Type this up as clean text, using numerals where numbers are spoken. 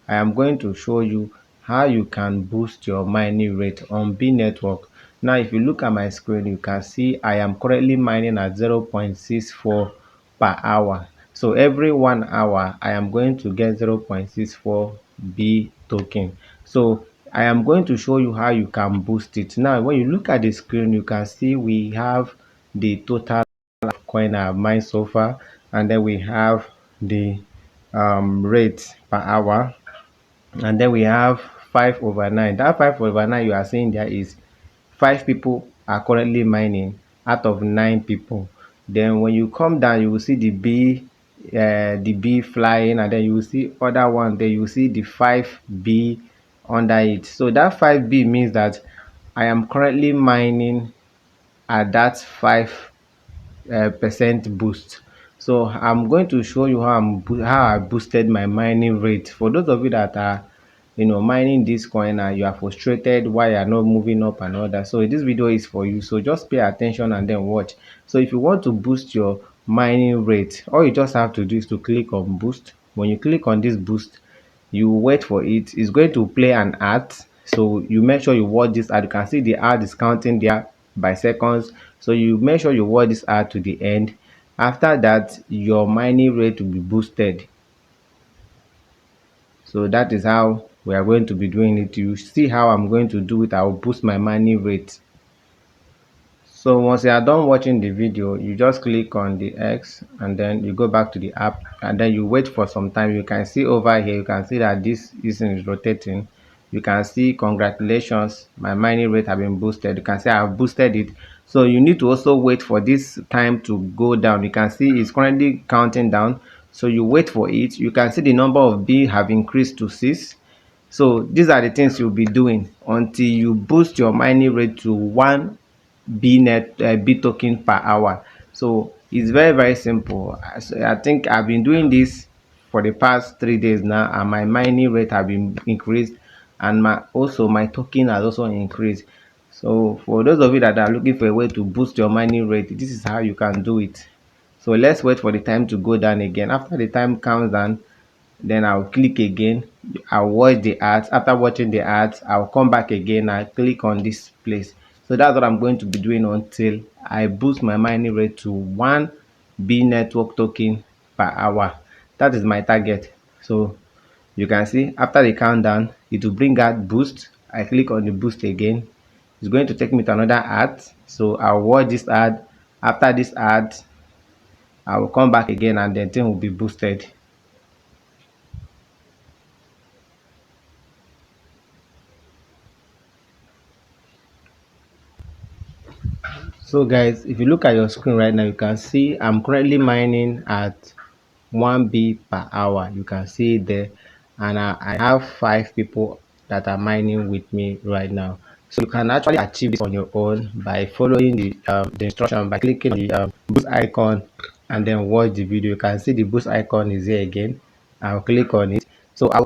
I am going to show you how you can boost your mining rate on B network. Now if you look at my screen, you can see I am currently mining at 0.64 per hour. So every 1 hour I am going to get 0.64 B token. So I am going to show you how you can boost it. Now when you look at the screen, you can see we have the total coin I have mined so far, and then we have the rate per hour, and then we have 5/9. That 5/9 you are seeing there is 5 people are currently mining out of 9 people. Then when you come down, you will see the bee flying, and then you will see other one there, you will see the 5B under it. So that 5B means that I am currently mining at that 5% boost. So I'm going to show you how I boosted my mining rate. For those of you that are mining this coin and you are frustrated why you are not moving up and all that, so this video is for you. So just pay attention and then watch. So if you want to boost your mining rate, all you just have to do is to click on boost. When you click on this boost, you wait for it. It's going to play an ad, so you make sure you watch this ad. You can see the ad is counting there by seconds, so you make sure you watch this ad to the end. After that, your mining rate will be boosted. So that is how we are going to be doing it. You see how I'm going to do it. I will boost my mining rate. So once you are done watching the video, you just click on the X and then you go back to the app, and then you wait for some time. You can see over here, you can see that this thing is rotating. You can see congratulations, my mining rate have been boosted. You can see I have boosted it. So you need to also wait for this time to go down. You can see it's currently counting down, so you wait for it. You can see the number of B have increased to 6. So these are the things you'll be doing until you boost your mining rate to 1 B token per hour. So it's very simple. I think I've been doing this for the past 3 days now, and my mining rate have been increased, and my token has also increased. So for those of you that are looking for a way to boost your mining rate, this is how you can do it. So let's wait for the time to go down again. After the time comes down, then I'll click again. I'll watch the ads. After watching the ads, I'll come back again and click on this place. So that's what I'm going to be doing until I boost my mining rate to 1 B network token per hour. That is my target. So you can see after the countdown, it will bring out boost. I click on the boost again. It's going to take me to another ad. So I'll watch this ad. After this ad, I will come back again, and the thing will be boosted. So guys, if you look at your screen right now, you can see I'm currently mining at 1B per hour. You can see it there, and I have 5 people that are mining with me right now. So you can actually achieve this on your own by following the instruction, by clicking the boost icon and then watch the video. You can see the boost icon is here again. I'll click on it. So I'll